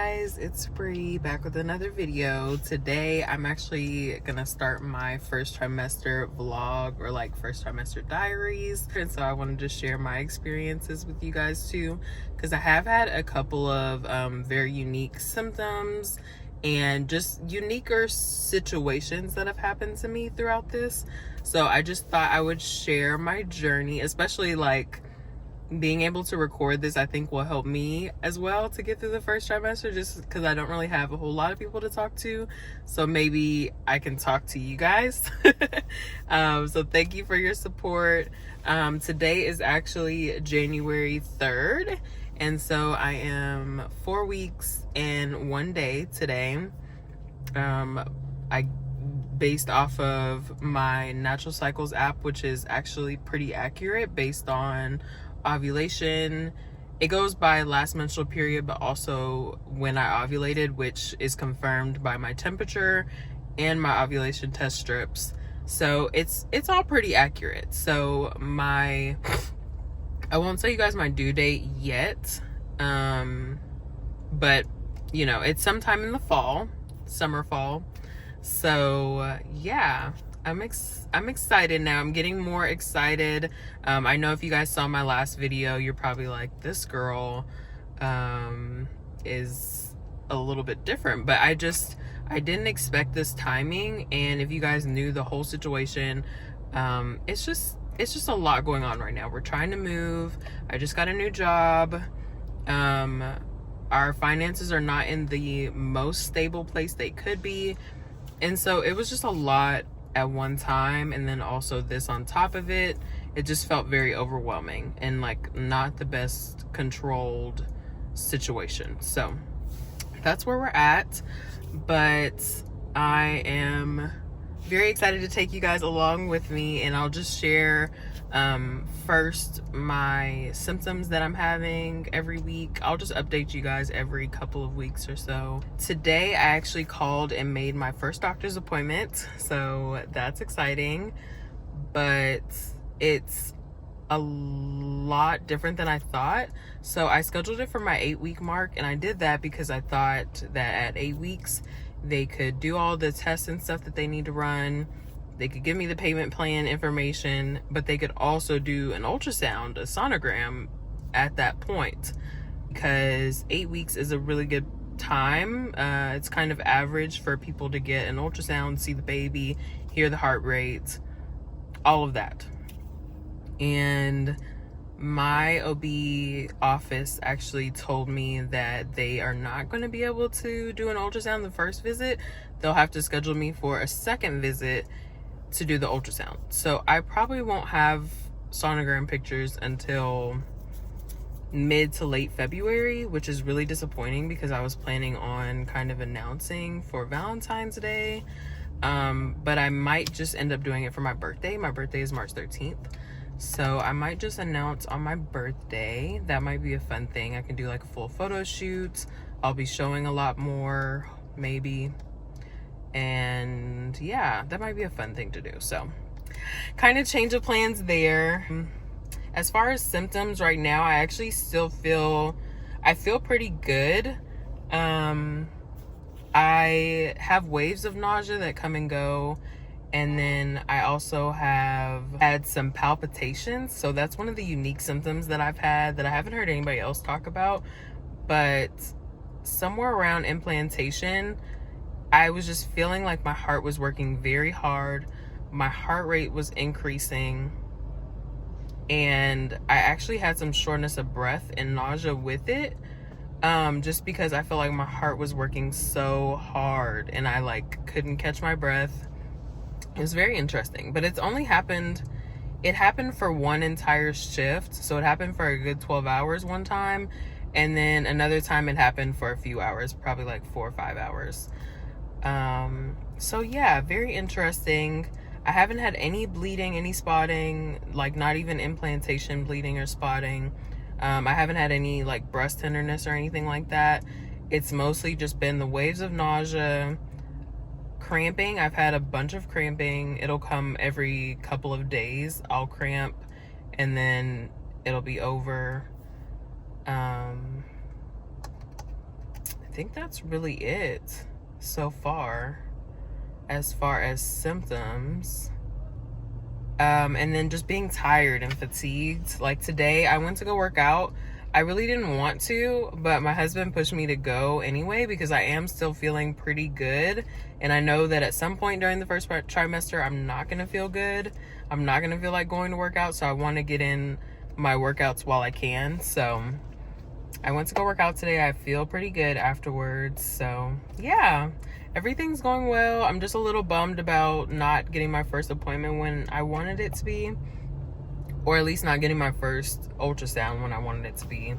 guys, it's Bree back with another video. Today I'm actually gonna start my first trimester vlog, or like first trimester diaries, and so I wanted to share my experiences with you guys too, because I have had a couple of very unique symptoms and just uniquer situations that have happened to me throughout this. So I just thought I would share my journey, especially like being able to record this. I think will help me as well to get through the first trimester, just because I don't really have a whole lot of people to talk to, so maybe I can talk to you guys. So thank you for your support. Today is actually January 3rd, and so I am 4 weeks and 1 day today. I based off of my Natural Cycles app, which is actually pretty accurate based on ovulation. It goes by last menstrual period, but also when I ovulated, which is confirmed by my temperature and my ovulation test strips. So it's all pretty accurate. So I won't tell you guys my due date yet, but you know, it's sometime in the fall, summer fall. So yeah, I'm excited now. I'm getting more excited. I know if you guys saw my last video, you're probably like, this girl is a little bit different, but I didn't expect this timing. And if you guys knew the whole situation, it's just a lot going on right now. We're trying to move. I just got a new job. Our finances are not in the most stable place they could be. And so it was just a lot at one time, and then also this on top of it. It just felt very overwhelming and like not the best controlled situation. So that's where we're at, but I am very excited to take you guys along with me, and I'll just share first my symptoms that I'm having every week. I'll just update you guys every couple of weeks or so. Today I actually called and made my first doctor's appointment, so that's exciting, but it's a lot different than I thought. So I scheduled it for my 8-week mark, and I did that because I thought that at 8 weeks they could do all the tests and stuff that they need to run. They could give me the payment plan information, but they could also do an ultrasound, a sonogram at that point, because 8 weeks is a really good time. It's kind of average for people to get an ultrasound, see the baby, hear the heart rate, all of that. And my OB office actually told me that they are not going to be able to do an ultrasound the first visit. They'll have to schedule me for a second visit to do the ultrasound. So I probably won't have sonogram pictures until mid to late February, which is really disappointing because I was planning on kind of announcing for Valentine's Day. But I might just end up doing it for my birthday. My birthday is March 13th. So I might just announce on my birthday. That might be a fun thing. I can do like a full photo shoot. I'll be showing a lot more, maybe. And yeah, that might be a fun thing to do. So kind of change of plans there. As far as symptoms right now, I actually still feel pretty good. I have waves of nausea that come and go, and then I also have had some palpitations. So that's one of the unique symptoms that I've had that I haven't heard anybody else talk about. But somewhere around implantation, I was just feeling like my heart was working very hard. My heart rate was increasing, and I actually had some shortness of breath and nausea with it, just because I felt like my heart was working so hard and I like couldn't catch my breath. It was very interesting, but it happened for one entire shift. So it happened for a good 12 hours one time, and then another time it happened for a few hours, probably like 4 or 5 hours. So yeah, very interesting. I haven't had any bleeding, any spotting, like not even implantation bleeding or spotting. I haven't had any like breast tenderness or anything like that. It's mostly just been the waves of nausea, cramping. I've had a bunch of cramping. It'll come every couple of days. I'll cramp and then it'll be over. think that's really it so far as symptoms. And then just being tired and fatigued. Like today, I went to go work out. I really didn't want to, but my husband pushed me to go anyway because I am still feeling pretty good. And I know that at some point during the first trimester, I'm not going to feel good. I'm not going to feel like going to work out. So I want to get in my workouts while I can. So I went to go work out today. I feel pretty good afterwards. So yeah, everything's going well. I'm just a little bummed about not getting my first appointment when I wanted it to be, or at least not getting my first ultrasound when I wanted it to be.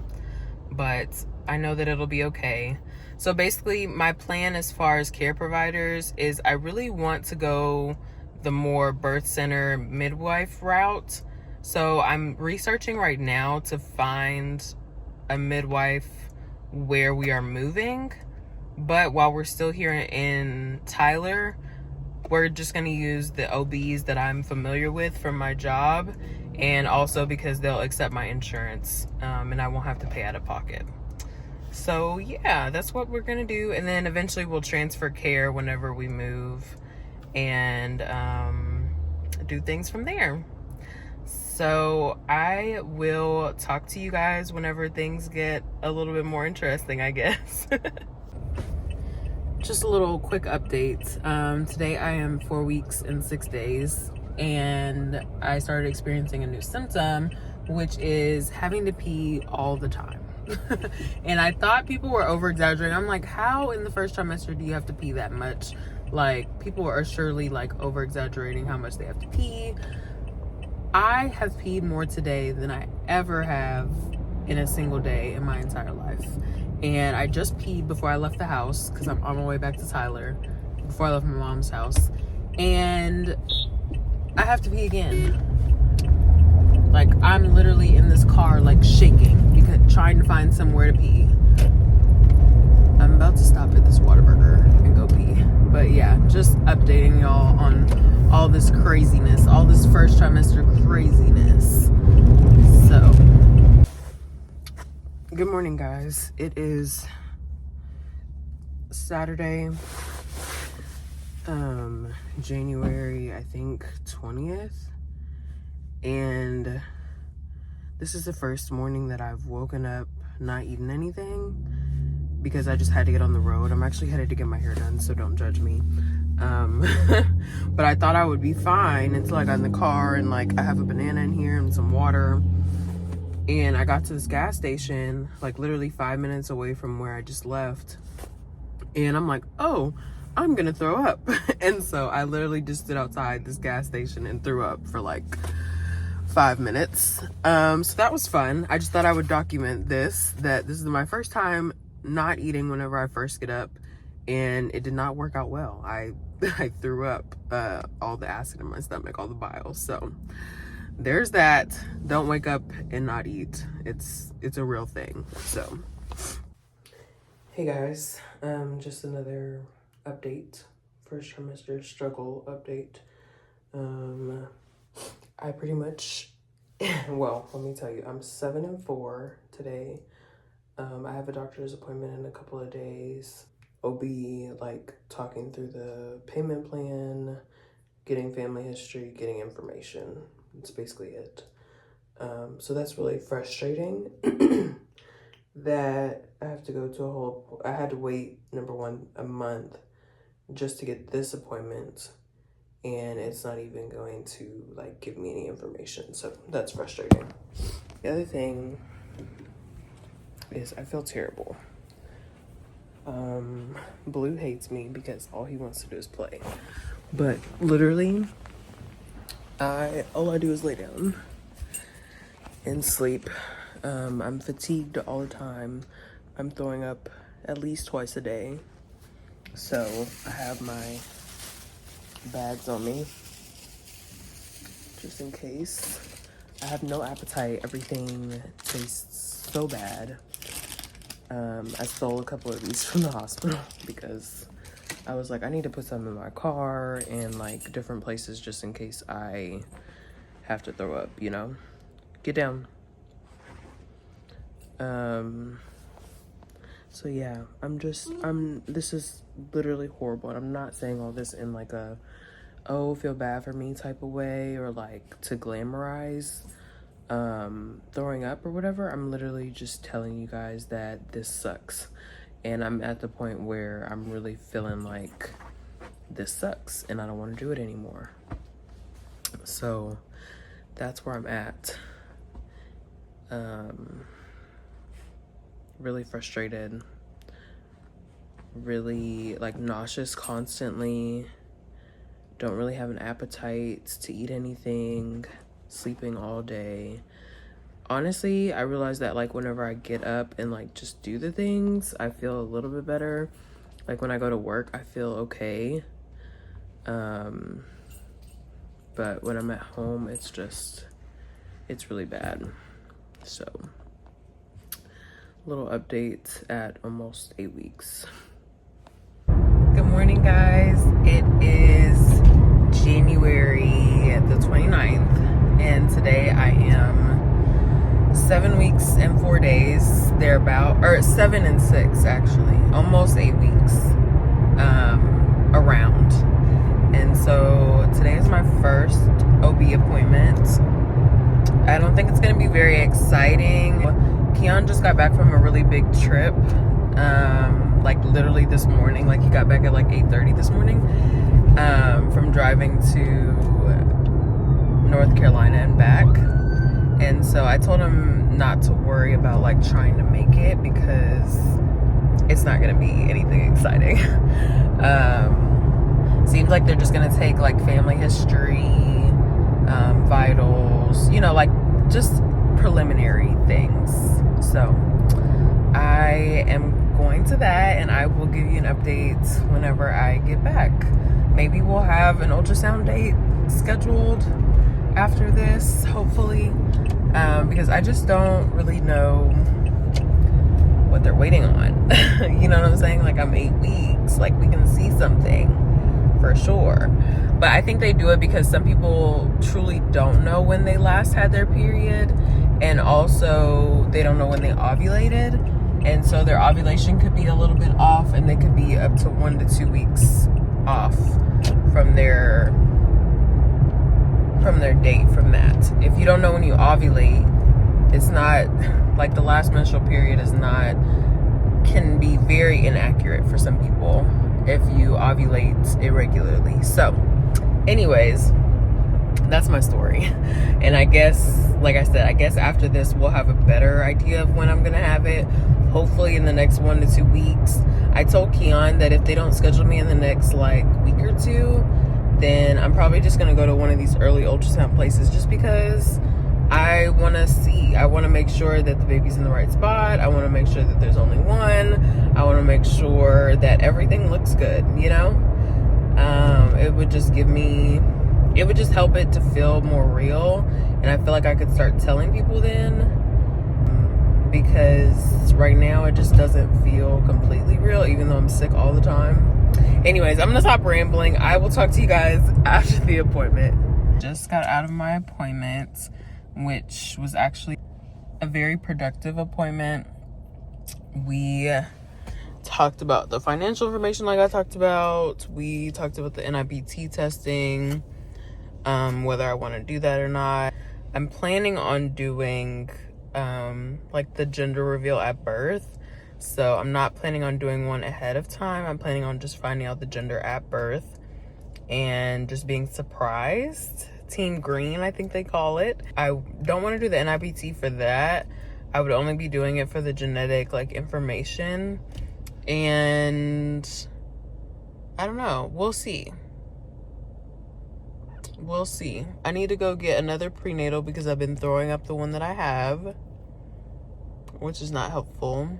But I know that it'll be okay. So basically, my plan as far as care providers is I really want to go the more birth center midwife route. So I'm researching right now to find a midwife where we are moving. But while we're still here in Tyler, we're just going to use the OBs that I'm familiar with from my job, and also because they'll accept my insurance, and I won't have to pay out of pocket. So yeah, that's what we're going to do. And then eventually we'll transfer care whenever we move and do things from there. So I will talk to you guys whenever things get a little bit more interesting, I guess. Just a little quick update. Today I am 4 weeks and 6 days, and I started experiencing a new symptom, which is having to pee all the time. And I thought people were over exaggerating. I'm like, how in the first trimester do you have to pee that much? Like, people are surely like over exaggerating how much they have to pee. I have peed more today than I ever have in a single day in my entire life. And I just peed before I left the house because I'm on my way back to Tyler, before I left my mom's house. And I have to pee again. Like, I'm literally in this car, like, shaking because trying to find somewhere to pee. I'm about to stop at this Whataburger and go pee. But yeah, just updating y'all on all this craziness, all this first trimester craziness. So, good morning, guys. It is Saturday, January, I think, 20th. And this is the first morning that I've woken up not eating anything because I just had to get on the road. I'm actually headed to get my hair done, so don't judge me. But I thought I would be fine until I got in the car and like I have a banana in here and some water. And I got to this gas station, like literally 5 minutes away from where I just left. And I'm like, oh, I'm gonna throw up. And so I literally just stood outside this gas station and threw up for like 5 minutes. So that was fun. I just thought I would document this, that this is my first time not eating whenever I first get up. And it did not work out well. I threw up all the acid in my stomach, all the bile. So there's that. Don't wake up and not eat. It's a real thing. So hey guys, just another update, first trimester struggle update. I pretty much, well, let me tell you, I'm 7 and 4 today. I have a doctor's appointment in a couple of days. OB, like talking through the payment plan, getting family history, getting information. That's basically it. So that's really frustrating that I have to go to I had to wait, number one, a month just to get this appointment, and it's not even going to like give me any information. So that's frustrating. The other thing is I feel terrible. Blue hates me because all he wants to do is play. But literally, all I do is lay down and sleep. I'm fatigued all the time. I'm throwing up at least twice a day. So I have my bags on me just in case. I have no appetite. Everything tastes so bad. I stole a couple of these from the hospital because I was like, I need to put some in my car and like different places just in case I have to throw up, you know? Get down. So yeah, this is literally horrible. And I'm not saying all this in like a, oh, feel bad for me type of way, or like to glamorize throwing up or whatever. I'm literally just telling you guys that this sucks. And I'm at the point where I'm really feeling like this sucks and I don't want to do it anymore. So that's where I'm at. Really frustrated, really like nauseous constantly, don't really have an appetite to eat anything, sleeping all day. Honestly, I realize that like whenever I get up and like just do the things, I feel a little bit better. Like when I go to work, I feel okay. But when I'm at home, it's really bad. So, little update at almost 8 weeks. Good morning, guys. It is January the 29th, and today I am 7 weeks and 4 days, thereabout, or 7 and 6 actually, almost 8 weeks around. And so today is my first OB appointment. I don't think it's going to be very exciting. Keon just got back from a really big trip, like literally this morning. Like he got back at like 8:30 this morning, from driving to North Carolina and back. And so I told him not to worry about like trying to make it, because it's not going to be anything exciting. Seems like they're just going to take like family history, vitals, you know, like just preliminary things. So I am going to that, and I will give you an update whenever I get back. Maybe we'll have an ultrasound date scheduled after this, hopefully, because I just don't really know what they're waiting on. You know what I'm saying? Like, I'm 8 weeks, like we can see something for sure. But I think they do it because some people truly don't know when they last had their period, and also they don't know when they ovulated, and so their ovulation could be a little bit off, and they could be up to 1 to 2 weeks off from their date from that. If you don't know when you ovulate, it's not like the last menstrual period can be very inaccurate for some people if you ovulate irregularly. So anyways, that's my story. And I guess, like I said, I guess after this we'll have a better idea of when I'm gonna have it, hopefully in the next 1 to 2 weeks. I told Keon that if they don't schedule me in the next like week or two, then I'm probably just gonna go to one of these early ultrasound places, just because I want to see. I want to make sure that the baby's in the right spot. I want to make sure that there's only one. I want to make sure that everything looks good, you know? It would just help it to feel more real. And I feel like I could start telling people then, because right now it just doesn't feel completely real, even though I'm sick all the time. Anyways, I'm going to stop rambling. I will talk to you guys after the appointment. Just got out of my appointment, which was actually a very productive appointment. We talked about the financial information like I talked about. We talked about the NIPT testing, whether I want to do that or not. I'm planning on doing like the gender reveal at birth. So I'm not planning on doing one ahead of time. I'm planning on just finding out the gender at birth and just being surprised. Team green, I think they call it. I don't want to do the NIPT for that. I would only be doing it for the genetic like information, and I don't know, we'll see. I need to go get another prenatal because I've been throwing up the one that I have, which is not helpful.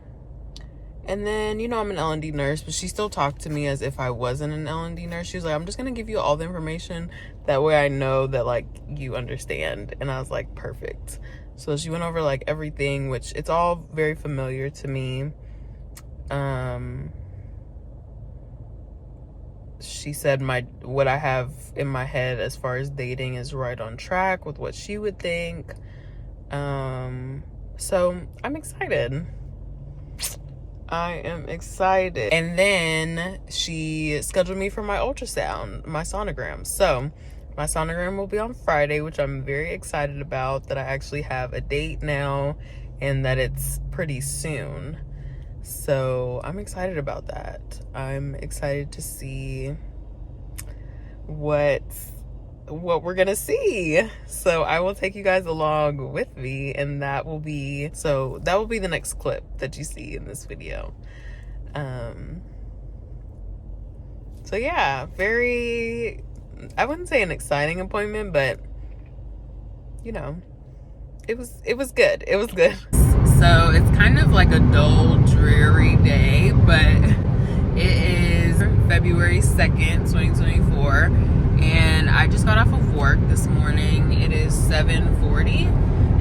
And then, you know, I'm an L&D nurse, but she still talked to me as if I wasn't an L&D nurse. She was like, I'm just going to give you all the information. That way I know that, like, you understand. And I was like, perfect. So she went over, like, everything, which it's all very familiar to me. She said what I have in my head as far as dating is right on track with what she would think. So I'm excited. I am excited. And then she scheduled me for my ultrasound, my sonogram. So my sonogram will be on Friday, which I'm very excited about, that I actually have a date now and that it's pretty soon. So I'm excited about that. I'm excited to see what we're gonna see. So I will take you guys along with me, and that will be the next clip that you see in this video. So yeah, very, I wouldn't say an exciting appointment, but you know, it was good. It was good. So it's kind of like a dull, dreary day, but it is February 2nd, 2024, and I just got off of work this morning. It is 7:40,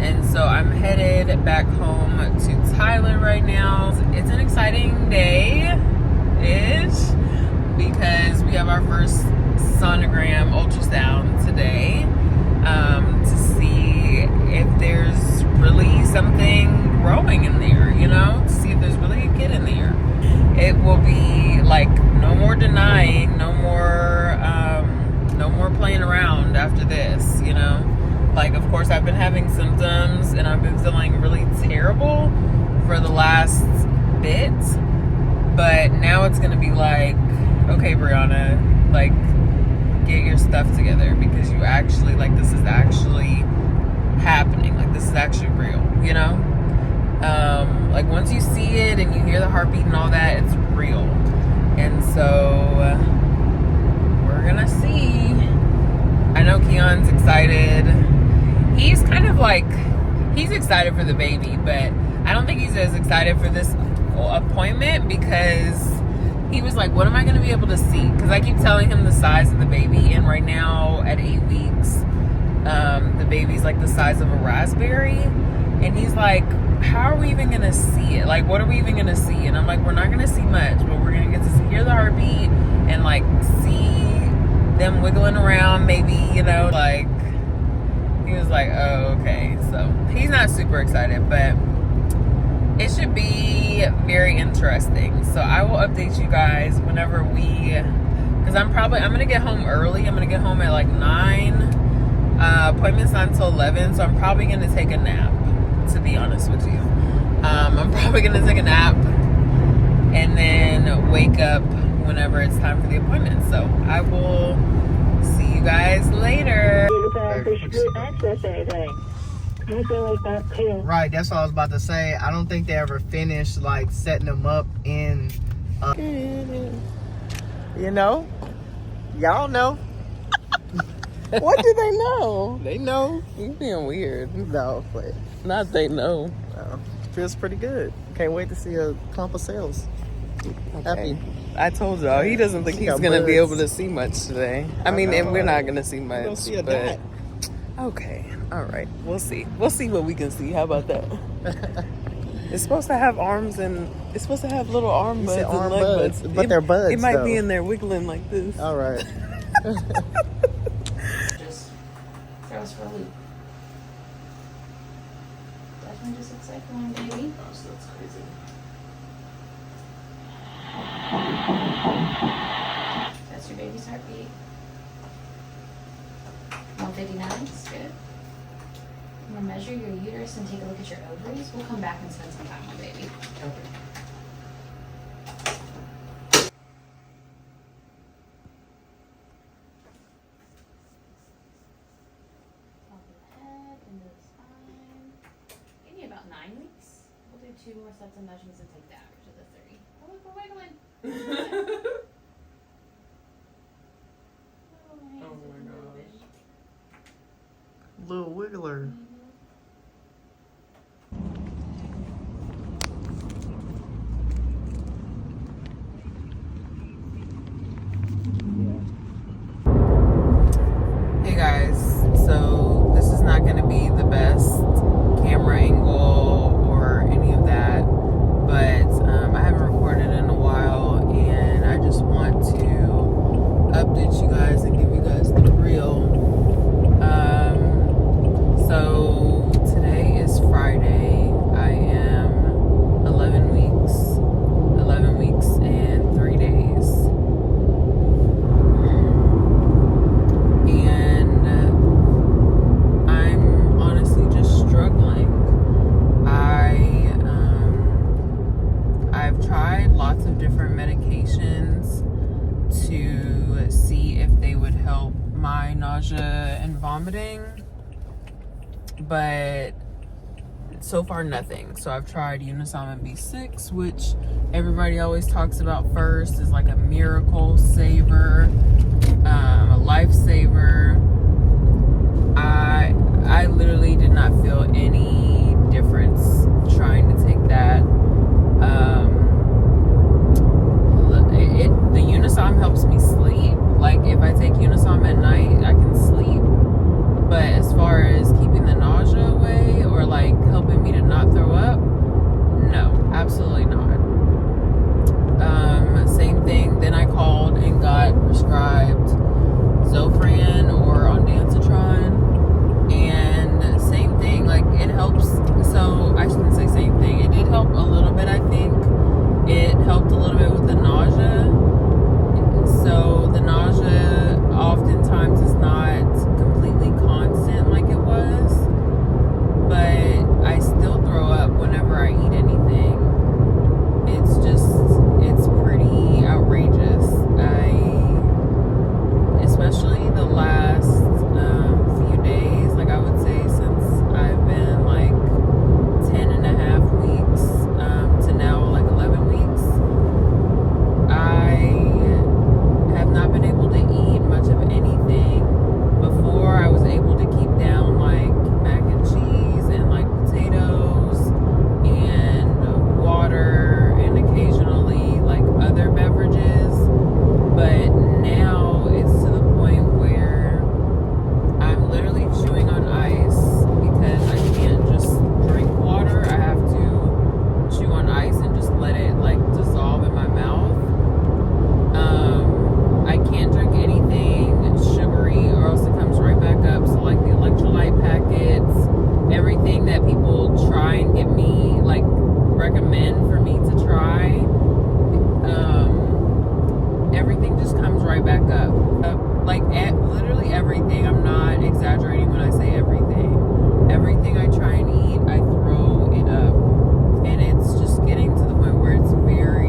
and so I'm headed back home to Thailand right now. It's an exciting day-ish because we have our first sonogram ultrasound today, to see if there's really something growing in there, you know, to see if there's really a kid in there. It will be like no more denying, no more playing around after this, you know. Like, of course, I've been having symptoms and I've been feeling really terrible for the last bit, but now it's gonna be like, okay, Brianna, like, get your stuff together, because you actually, like, this is actually happening. Like, this is actually real, you know? Like, once you see it and you hear the heartbeat and all that, it's real. And so we're gonna see. I know Keon's excited. He's kind of like, he's excited for the baby, but I don't think he's as excited for this appointment, because he was like, what am I going to be able to see? Because I keep telling him the size of the baby, and right now at 8 weeks, the baby's like the size of a raspberry, and he's like, how are we even going to see it? Like, what are we even going to see? And I'm like, we're not going to see much, but we're going to get to hear the heartbeat and like see them wiggling around, maybe, you know. Like, he was like, oh, okay. So he's not super excited, but it should be very interesting. So I will update you guys whenever because I'm going to get home early. I'm going to get home at like 9. Appointment's not until 11, so I'm probably going to take a nap, to be honest with you. I'm probably going to take a nap and then wake up whenever it's time for the appointment. So I will see you guys later. Access anything. I feel like that too. Right, that's what I was about to say. I don't think they ever finished like setting them up in you know? Y'all know. What do they know? They know. You being weird. No, but Not they know. feels pretty good. Can't wait to see a clump of sales. Okay. Happy. I told y'all, he doesn't think She he's got gonna be buds. able to see much today. I I mean, and know. we're not gonna see much. We're gonna see a but dot. okay, all right, we'll see. We'll see what we can see. How about that? It's supposed to have arms, and it's supposed to have little arm You buds said and arm leg buds, buds. but they're buds, It might be though. in there wiggling like this. All right. Just throw us for a loop. Definitely just looks like one, baby. Oh, so that's crazy. That's your baby's heartbeat. 159 is good. I'm gonna measure your uterus and take a look at your ovaries. We'll come back and spend some time on baby. Okay. Top of the head, into the spine. Give me about 9 weeks. We'll do 2 more sets of measurements and take the average of the 3. Oh, look, we're wiggling. Oh, my hands Oh are my moving. Little wiggler. Hey guys, so this is not going to be the best camera angle or any of that, but I haven't recorded in a while, and I just want to update you guys and give you guys the real. So nausea and vomiting, but so far nothing. So I've tried Unisom B6, which everybody always talks about first, is like a miracle saver, a lifesaver. I literally did not feel any difference trying to take that. The Unisom helps me sleep. Like if I take Unisom at night, I can sleep. But as far as keeping the nausea away or like helping me to not throw up, no, absolutely not. Same thing. Then I called and got prescribed Zofran or ondansetron, and same thing. Like it helps. So I shouldn't say same thing. It did help a little bit. I think it helped a little bit with the nausea. So the nausea oftentimes is not completely constant like it was, but I still throw up whenever I eat anything. It's pretty outrageous. Especially the last few days, like I would say since I've been like 10 and a half weeks to now like 11 weeks, I have not been able to eat much of anything. Before I was able to keep down like mac and cheese and like potatoes and water and occasionally like other beverages, but now it's to the point where I'm literally chewing on ice because I can't just drink water. I have to chew on ice and just let it like dissolve in my mouth. I can't drink anything sugary or else it comes right back up. So like the electrolyte packets, everything that people try and get me, like recommend for me to try, everything just comes right back up. Like literally everything. I'm not exaggerating when I say everything. Everything I try and eat, I throw it up. And it's just getting to the point where it's very